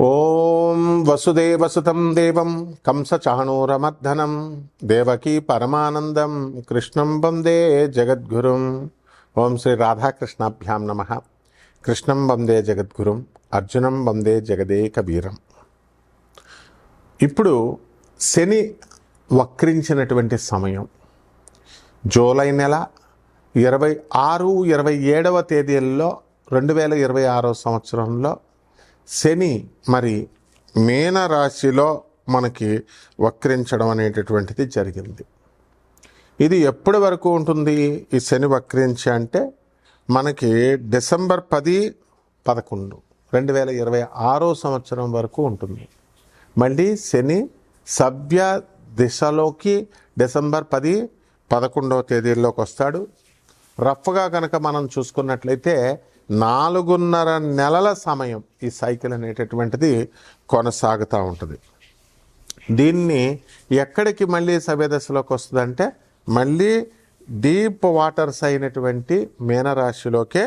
ఓం వసుదేవసుతం దేవం కంసచాణూరమర్దనం దేవకీ పరమానందం కృష్ణం వందే జగద్గురుం. ఓం శ్రీ రాధాకృష్ణాభ్యాం నమః. కృష్ణం వందే జగద్గురుం, అర్జునం వందే జగదేకవీరం. ఇప్పుడు శని వక్రించినటువంటి సమయం జూలై నెల 26, 27వ తేదీల్లో 2026 సంవత్సరంలో శని మరి మీనరాశిలో మనకి వక్రించడం అనేటటువంటిది జరిగింది. ఇది ఎప్పటి వరకు ఉంటుంది ఈ శని వక్రించి అంటే మనకి డిసెంబర్ 10, 11, 2026 సంవత్సరం వరకు ఉంటుంది. మళ్ళీ శని సవ్య దిశలోకి డిసెంబర్ 10, 11వ తేదీల్లోకి వస్తాడు. రఫ్గా కనుక మనం చూసుకున్నట్లయితే 4.5 నెలల సమయం ఈ సైకిల్ అనేటటువంటిది కొనసాగుతూ ఉంటుంది. దీన్ని ఎక్కడికి మళ్ళీ సవ్యదశలోకి వస్తుందంటే మళ్ళీ డీప్ వాటర్స్ అయినటువంటి మీనరాశిలోకే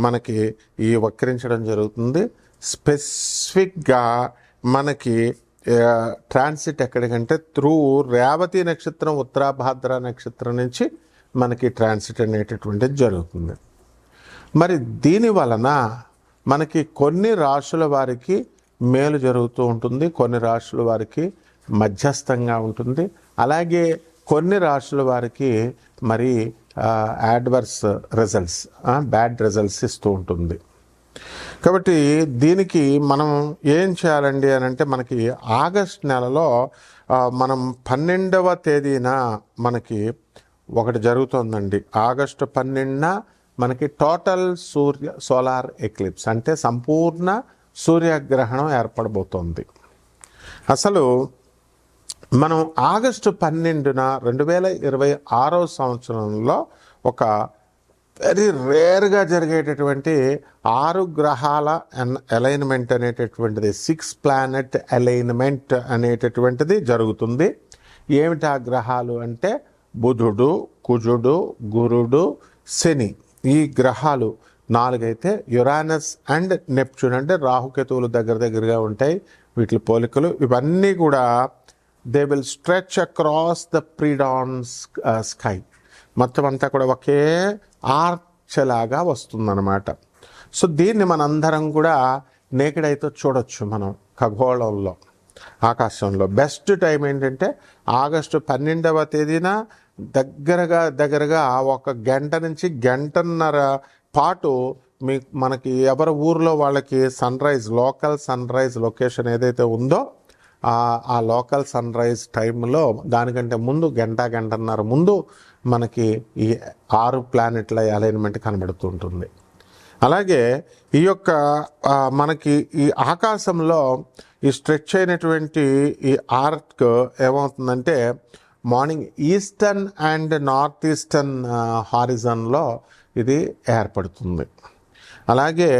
మనకి ఈ వక్రించడం జరుగుతుంది. స్పెసిఫిక్గా మనకి ట్రాన్సిట్ ఎక్కడికంటే త్రూ రేవతి నక్షత్రం, ఉత్తరాభాద్ర నక్షత్రం నుంచి మనకి ట్రాన్సిట్ అనేటటువంటిది జరుగుతుంది. మరి దీని వలన మనకి కొన్ని రాశుల వారికి మేలు జరుగుతూ ఉంటుంది, కొన్ని రాశుల వారికి మధ్యస్థంగా ఉంటుంది, అలాగే కొన్ని రాశుల వారికి మరి యాడ్వర్స్ రిజల్ట్స్, బ్యాడ్ రిజల్ట్స్ ఇస్తూ ఉంటుంది. కాబట్టి దీనికి మనం ఏం చేయాలండి అని అంటే మనకి ఆగస్ట్ నెలలో మనం 12వ తేదీన మనకి ఒకటి జరుగుతుందండి. ఆగస్టు 12న మనకి టోటల్ సోలార్ ఎక్లిప్స్ అంటే సంపూర్ణ సూర్యగ్రహణం ఏర్పడబోతోంది. అసలు మనం ఆగస్టు 12న 2026 సంవత్సరంలో ఒక వెరీ రేర్గా జరిగేటటువంటి 6 గ్రహాల అలైన్మెంట్ అనేటటువంటిది, 6 ప్లానెట్ అలైన్మెంట్ అనేటటువంటిది జరుగుతుంది. ఏమిటి ఆ గ్రహాలు అంటే బుధుడు, కుజుడు, గురుడు, శని. ఈ గ్రహాలు 4 అయితే యురానస్ అండ్ నెప్ట్యూన్ అంటే రాహుకేతువులు దగ్గరగా ఉంటాయి. వీటి పోలికలు ఇవన్నీ కూడా they will stretch across the predawn sky. మొత్తం అంతా కూడా ఒకే ఆర్చ్ లాగా వస్తుందన్నమాట. సో దీన్ని మనందరం కూడా నేకెడైతే చూడొచ్చు మనం ఖగోళంలో, ఆకాశంలో. బెస్ట్ టైం ఏంటంటే ఆగస్టు 12వ తేదీన దగ్గరగా 1 గంట నుంచి 1.5 పాటు మనకి ఎవరి ఊర్లో వాళ్ళకి లోకల్ సన్ రైజ్ లొకేషన్ ఏదైతే ఉందో ఆ లోకల్ సన్ రైజ్ టైంలో దానికంటే ముందు 1.5 ముందు మనకి ఈ 6 ప్లానెట్ల అలైన్మెంట్ కనబడుతూ ఉంటుంది. అలాగే ఈ యొక్క మనకి ఈ ఆకాశంలో ఈ స్ట్రెచ్ అయినటువంటి ఈ ఆర్క్ ఏమవుతుందంటే morning eastern and north eastern హారిజన్లో ఇది ఏర్పడుతుంది. అలాగే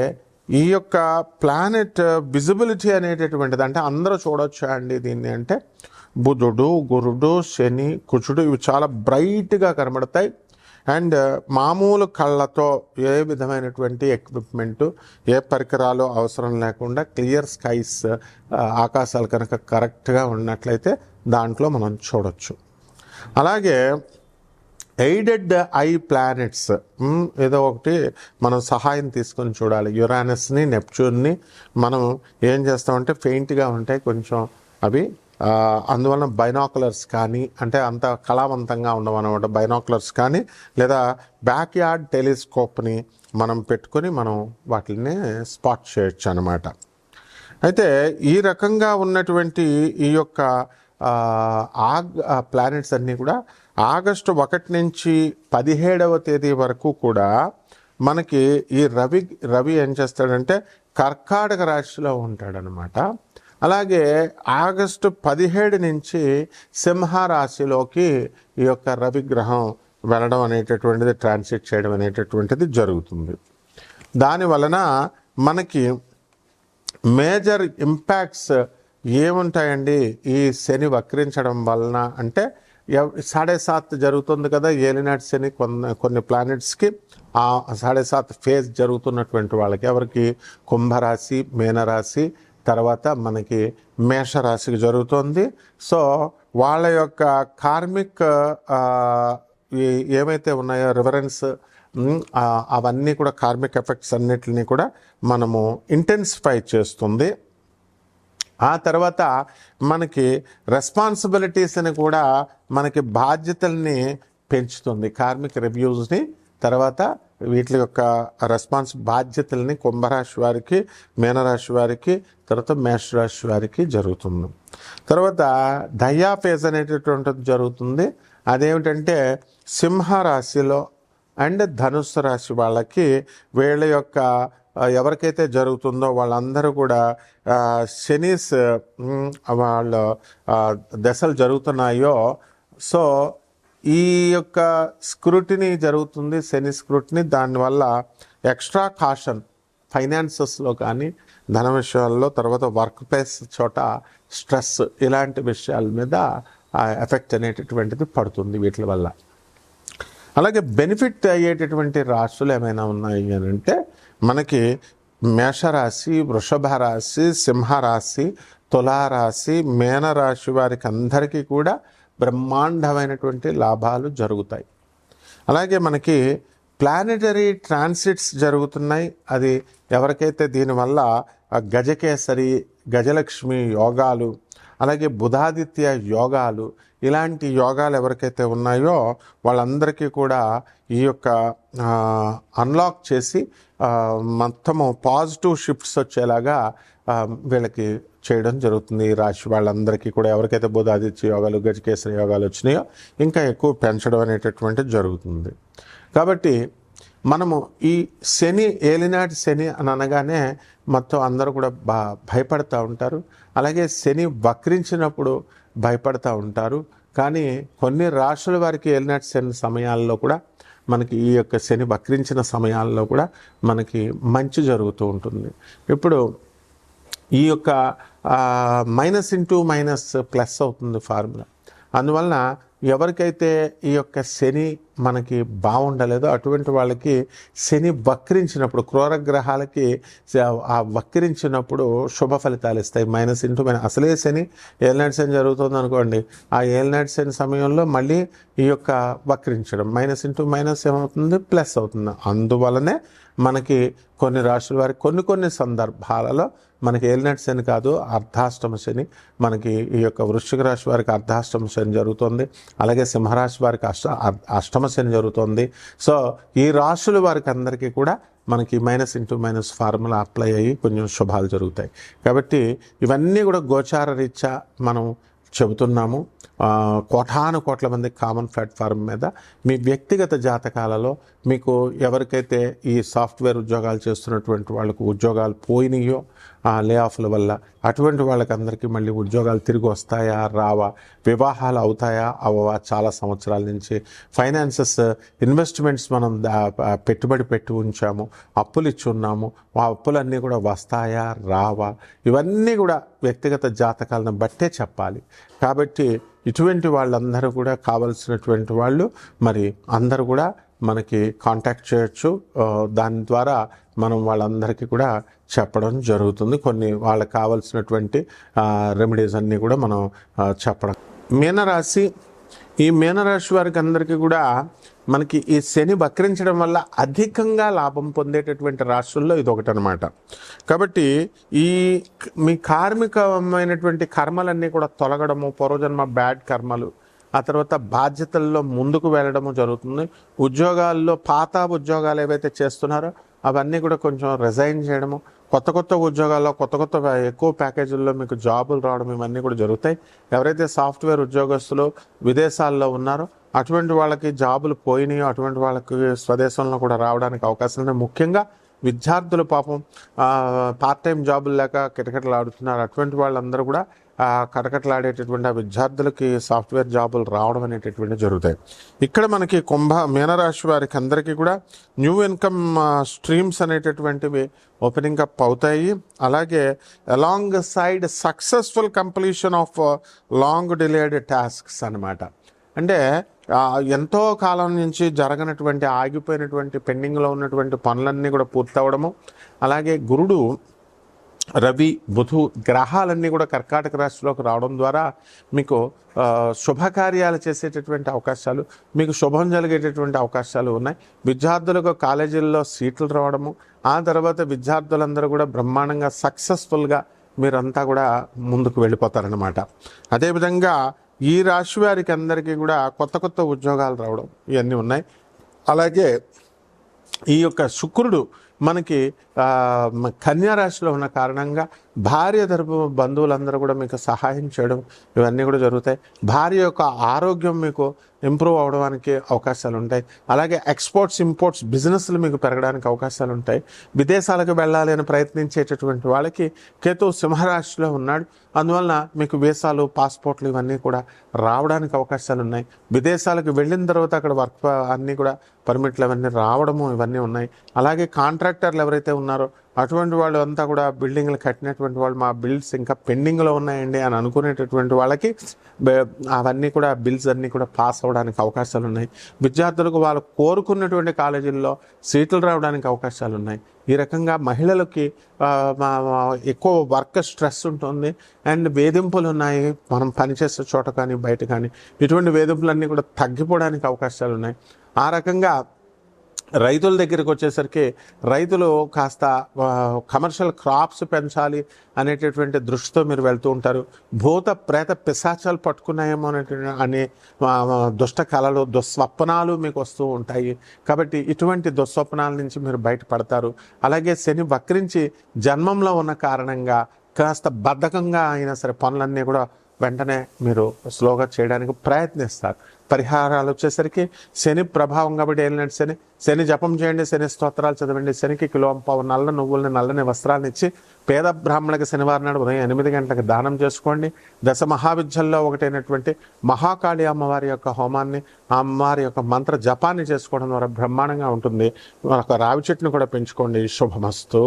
ఈ యొక్క ప్లానెట్ విజిబిలిటీ అనేటటువంటిది అంటే అందరూ చూడొచ్చు అండి దీన్ని అంటే బుధుడు, గురుడు, శని, కుజుడు ఇవి చాలా బ్రైట్గా కనబడతాయి. అండ్ మామూలు కళ్ళతో ఏ విధమైనటువంటి ఎక్విప్మెంటు, ఏ పరికరాలు అవసరం లేకుండా క్లియర్ స్కైస్, ఆకాశాలు కనుక కరెక్ట్గా ఉన్నట్లయితే దాంట్లో మనం చూడొచ్చు. అలాగే ఎయిడెడ్ ఐ ప్లానెట్స్ ఏదో ఒకటి మనం సహాయం తీసుకొని చూడాలి. యురానస్ని, నెప్ట్యూన్ని మనం ఏం చేస్తామంటే ఫెయింట్గా ఉంటాయి కొంచెం అవి, అందువలన బైనాకులర్స్ కానీ అంటే అంత కళావంతంగా ఉండవన్నమాట. బైనాకులర్స్ కానీ లేదా బ్యాక్ యార్డ్ టెలిస్కోప్ని మనం పెట్టుకొని మనం వాటిని స్పాట్ చేయొచ్చు అన్నమాట. అయితే ఈ రకంగా ఉన్నటువంటి ఈ యొక్క ప్లానెట్స్ అన్నీ కూడా ఆగస్టు 1 నుంచి 17వ తేదీ వరకు కూడా మనకి ఈ రవి ఏం చేస్తాడంటే కర్కాటక రాశిలో ఉంటాడనమాట. అలాగే ఆగస్టు 17 నుంచి సింహరాశిలోకి ఈ యొక్క రవి గ్రహం వెళ్ళడం అనేటటువంటిది, ట్రాన్సిట్ చేయడం అనేటటువంటిది జరుగుతుంది. దాని వలన మనకి మేజర్ ఇంపాక్ట్స్ ఏముంటాయండి ఈ శని వక్రించడం వలన అంటే 7.5 జరుగుతుంది కదా ఏలినాటి శని కొన్ని ప్లానెట్స్కి. ఆ 7.5 ఫేజ్ జరుగుతున్నటువంటి వాళ్ళకి ఎవరికి కుంభరాశి, మీనరాశి తర్వాత మనకి మేషరాశికి జరుగుతుంది. సో వాళ్ళ యొక్క కార్మిక్ ఏమైతే ఉన్నాయో రివరెన్స్, అవన్నీ కూడా కార్మిక్ ఎఫెక్ట్స్ అన్నిటిని కూడా మనము ఇంటెన్సిఫై చేస్తుంది. ఆ తర్వాత మనకి రెస్పాన్సిబిలిటీస్ని కూడా మనకి బాధ్యతల్ని పెంచుతుంది. కార్మిక రివ్యూస్ని, తర్వాత వీటి యొక్క బాధ్యతల్ని కుంభరాశి వారికి, మీనరాశి వారికి, తర్వాత మేషరాశి వారికి జరుగుతుంది. తర్వాత దయా ఫేజ్ అనేటటువంటిది జరుగుతుంది. అదేమిటంటే సింహరాశిలో అండ్ ధనుస్సు రాశి వాళ్ళకి వీళ్ళ యొక్క ఎవరికైతే జరుగుతుందో వాళ్ళందరూ కూడా శనీస్ వాళ్ళ దశలు జరుగుతున్నాయో, సో ఈ యొక్క స్క్రూటినీ జరుగుతుంది, శని స్క్రూటినీ. దానివల్ల ఎక్స్ట్రా కాషన్ ఫైనాన్సెస్లో కానీ, ధన విషయాల్లో, తర్వాత వర్క్ ప్లేస్ చోట స్ట్రెస్, ఇలాంటి విషయాల మీద ఎఫెక్ట్ అనేటటువంటిది పడుతుంది వీటి వల్ల. అలాగే బెనిఫిట్ అయ్యేటటువంటి రాశులు ఏమైనా ఉన్నాయి అని అంటే మనకి మేషరాశి, వృషభ రాశి, సింహరాశి, తులారాశి, మీనరాశి వారికి అందరికీ కూడా బ్రహ్మాండమైనటువంటి లాభాలు జరుగుతాయి. అలాగే మనకి ప్లానెటరీ ట్రాన్సిట్స్ జరుగుతున్నాయి. అది ఎవరికైతే దీనివల్ల గజకేసరి, గజలక్ష్మి యోగాలు, అలాగే బుధాదిత్య యోగాలు, ఇలాంటి యోగాలు ఎవరికైతే ఉన్నాయో వాళ్ళందరికీ కూడా ఈ యొక్క అన్లాక్ చేసి మొత్తము పాజిటివ్ షిఫ్ట్స్ వచ్చేలాగా వీళ్ళకి చేయడం జరుగుతుంది. ఈ రాశి వాళ్ళందరికీ కూడా ఎవరికైతే బుధాదిత్య యోగాలు, గజకేసరి యోగాలు వచ్చినాయో ఇంకా ఎక్కువ పెంచడం అనేటటువంటిది జరుగుతుంది. కాబట్టి మనము ఈ శని, ఏలినాటి శని అని అనగానే మొత్తం అందరూ కూడా భయపడుతూ ఉంటారు. అలాగే శని వక్రించినప్పుడు భయపడుతూ ఉంటారు. కానీ కొన్ని రాశుల వారికి ఏలినాటి శని సమయాల్లో కూడా మనకి ఈ యొక్క శని వక్రించిన సమయాల్లో కూడా మనకి మంచి జరుగుతూ ఉంటుంది. ఇప్పుడు ఈ యొక్క మైనస్ ఇంటూ మైనస్ ప్లస్ అవుతుంది ఫార్ములా. అందువలన ఎవరికైతే ఈ యొక్క శని మనకి బాగుండలేదో అటువంటి వాళ్ళకి శని వక్రించినప్పుడు, క్రూరగ్రహాలకి ఆ వక్రించినప్పుడు శుభ ఫలితాలు ఇస్తాయి. మైనస్ ఇంటూ మైనస్, అసలే శని ఏలినాటి శని జరుగుతుంది అనుకోండి, ఆ ఏలినాటి శని సమయంలో మళ్ళీ ఈ యొక్క వక్రించడం, మైనస్ ఇంటూ మైనస్ ఏమవుతుంది, ప్లస్ అవుతుంది. అందువలనే మనకి కొన్ని రాశుల వారికి కొన్ని సందర్భాలలో మనకి ఏలినాటి శని కాదు, అర్ధాష్టమ శని, మనకి ఈ యొక్క వృశ్చిక రాశి వారికి అర్ధాష్టమ శని జరుగుతుంది. అలాగే సింహరాశి వారికి అష్టమ శని జరుగుతుంది. సో ఈ రాశుల వారికి అందరికీ కూడా మనకి minus into minus formula apply అయ్యి కొంచెం శుభాలు జరుగుతాయి. కాబట్టి ఇవన్నీ కూడా గోచార రీత్యా మనం చెబుతున్నాము. కోటాను కోట్ల మంది కామన్ ప్లాట్ఫామ్ మీద మీ వ్యక్తిగత జాతకాలలో మీకు ఎవరికైతే ఈ సాఫ్ట్వేర్ ఉద్యోగాలు చేస్తున్నటువంటి వాళ్ళకు ఉద్యోగాలు పోయినాయో లే ఆఫ్ల వల్ల, అటువంటి వాళ్ళకందరికీ మళ్ళీ ఉద్యోగాలు తిరిగి వస్తాయా రావా, వివాహాలు అవుతాయా అవవా, చాలా సంవత్సరాల నుంచి ఫైనాన్సెస్ ఇన్వెస్ట్మెంట్స్ మనం పెట్టుబడి పెట్టి ఉంచాము, అప్పులు ఇచ్చి ఉన్నాము, ఆ అప్పులన్నీ కూడా వస్తాయా రావా, ఇవన్నీ కూడా వ్యక్తిగత జాతకాలను బట్టే చెప్పాలి. కాబట్టి ఇటువంటి వాళ్ళందరూ కూడా కావలసినటువంటి వాళ్ళు మరి అందరూ కూడా మనకి కాంటాక్ట్ చేయొచ్చు. దాని ద్వారా మనం వాళ్ళందరికీ కూడా చెప్పడం జరుగుతుంది. కొన్ని వాళ్ళకి కావాల్సినటువంటి రెమెడీస్ అన్నీ కూడా మనం చెప్పడం. మీనరాశి, ఈ మీనరాశి వారికి అందరికీ కూడా మనకి ఈ శని వక్రించడం వల్ల అధికంగా లాభం పొందేటటువంటి రాశుల్లో ఇది ఒకటి అనమాట. కాబట్టి ఈ మీ కార్మికమైనటువంటి కర్మలన్నీ కూడా తొలగడము, పూర్వజన్మ బ్యాడ్ కర్మలు, ఆ తర్వాత బాధ్యతల్లో ముందుకు వెళ్ళడము జరుగుతుంది. ఉద్యోగాల్లో పాత ఉద్యోగాలు ఏవైతే చేస్తున్నారో అవన్నీ కూడా కొంచెం రిజైన్ చేయడము, కొత్త ఉద్యోగాల్లో కొత్త ఎక్కువ ప్యాకేజీల్లో మీకు జాబులు రావడం, ఇవన్నీ కూడా జరుగుతాయి. ఎవరైతే సాఫ్ట్వేర్ ఉద్యోగస్తులు విదేశాల్లో ఉన్నారో అటువంటి వాళ్ళకి జాబులు పోయినాయో అటువంటి వాళ్ళకి స్వదేశంలో కూడా రావడానికి అవకాశం ఉంది. ముఖ్యంగా విద్యార్థులు పాపం పార్ట్ టైం జాబులు లేక కిటకిటలాడుతున్నారు. అటువంటి వాళ్ళందరూ కూడా కటకటలాడేటటువంటి ఆ విద్యార్థులకి సాఫ్ట్వేర్ జాబులు రావడం అనేటటువంటి జరుగుతాయి. ఇక్కడ మనకి మీనరాశి వారికి అందరికీ కూడా న్యూ ఇన్కమ్ స్ట్రీమ్స్ అనేటటువంటివి ఓపెనింగ్ అప్ అవుతాయి. అలాగే along side successful completion of long delayed tasks అనమాట. అంటే ఎంతో కాలం నుంచి జరగనటువంటి, ఆగిపోయినటువంటి, పెండింగ్లో ఉన్నటువంటి పనులన్నీ కూడా పూర్తవడము. అలాగే గురుడు రవి బుధు గ్రహాలన్నీ కూడా కర్కాటక రాశిలోకి రావడం ద్వారా మీకు శుభకార్యాలు చేసేటటువంటి అవకాశాలు, మీకు శుభం జరిగేటటువంటి అవకాశాలు ఉన్నాయి. విద్యార్థులకు కాలేజీల్లో సీట్లు రావడము, ఆ తర్వాత విద్యార్థులందరూ కూడా బ్రహ్మాండంగా సక్సెస్ఫుల్గా మీరంతా కూడా ముందుకు వెళ్ళిపోతారనమాట. అదేవిధంగా ఈ రాశి వారికి అందరికీ కూడా కొత్త కొత్త ఉద్యోగాలు రావడం ఇవన్నీ ఉన్నాయి. అలాగే ఈ యొక్క శుక్రుడు మనకి కన్యా రాశిలో ఉన్న కారణంగా భార్య తరపు బంధువులందరూ కూడా మీకు సహాయం చేయడం ఇవన్నీ కూడా జరుగుతాయి. భార్య యొక్క ఆరోగ్యం మీకు ఇంప్రూవ్ అవడానికి అవకాశాలు ఉంటాయి. అలాగే ఎక్స్పోర్ట్స్ ఇంపోర్ట్స్ బిజినెస్లు మీకు పెరగడానికి అవకాశాలు ఉంటాయి. విదేశాలకు వెళ్ళాలి అని ప్రయత్నించేటటువంటి వాళ్ళకి కేతువు సింహరాశిలో ఉన్నాడు. అందువలన మీకు వీసాలు పాస్పోర్ట్లు ఇవన్నీ కూడా రావడానికి అవకాశాలు ఉన్నాయి. విదేశాలకు వెళ్ళిన తర్వాత అక్కడ వర్క్ అన్నీ కూడా పర్మిట్లు అవన్నీ రావడము ఇవన్నీ ఉన్నాయి. అలాగే కాంట్రాక్టర్లు ఎవరైతే ఉన్నారో అటువంటి వాళ్ళు అంతా కూడా బిల్డింగ్లు కట్టినటువంటి వాళ్ళు, మా బిల్స్ ఇంకా పెండింగ్లో ఉన్నాయండి అని అనుకునేటటువంటి వాళ్ళకి అవన్నీ కూడా బిల్స్ అన్నీ కూడా పాస్ అవ్వడానికి అవకాశాలు ఉన్నాయి. విద్యార్థులకు వాళ్ళు కోరుకున్నటువంటి కాలేజీల్లో సీట్లు రావడానికి అవకాశాలు ఉన్నాయి. ఈ రకంగా మహిళలకి ఎక్కువ వర్క్ స్ట్రెస్ ఉంటుంది అండ్ వేధింపులు ఉన్నాయి. మనం పనిచేసే చోట కానీ బయట కానీ ఇటువంటి వేధింపులన్నీ కూడా తగ్గిపోవడానికి అవకాశాలు ఉన్నాయి. ఆ రకంగా రైతుల దగ్గరికి వచ్చేసరికి రైతులు కాస్త కమర్షియల్ క్రాప్స్ పెంచాలి అనేటటువంటి దృష్టితో మీరు వెళ్తూ ఉంటారు. భూత ప్రేత పిశాచాలు పట్టుకున్నాయేమో అనే దుష్ట కళలు దుస్వప్నాలు మీకు వస్తూ ఉంటాయి. కాబట్టి ఇటువంటి దుస్వప్నాల నుంచి మీరు బయటపడతారు. అలాగే శని వక్రించి జన్మంలో ఉన్న కారణంగా కాస్త బద్ధకంగా అయినా సరే పనులన్నీ కూడా వెంటనే మీరు స్లోగా చేయడానికి ప్రయత్నిస్తారు. పరిహారాలు వచ్చేసరికి శని ప్రభావం కాబట్టి ఏలినట్టు శని జపం చేయండి, శని స్తోత్రాలు చదవండి, శనికి కిలోంపావు నల్ల నువ్వుల్ని నల్లని వస్త్రాలను ఇచ్చి పేద బ్రాహ్మణులకి శనివారం నాడు ఉదయం 8 గంటలకు దానం చేసుకోండి. దశ మహావిద్యల్లో ఒకటైనటువంటి మహాకాళి అమ్మవారి యొక్క హోమాన్ని, ఆ అమ్మవారి యొక్క మంత్ర జపాన్ని చేసుకోవడం ద్వారా బ్రహ్మాండంగా ఉంటుంది. ఒక రావి చెట్టును కూడా పెంచుకోండి. శుభమస్తు.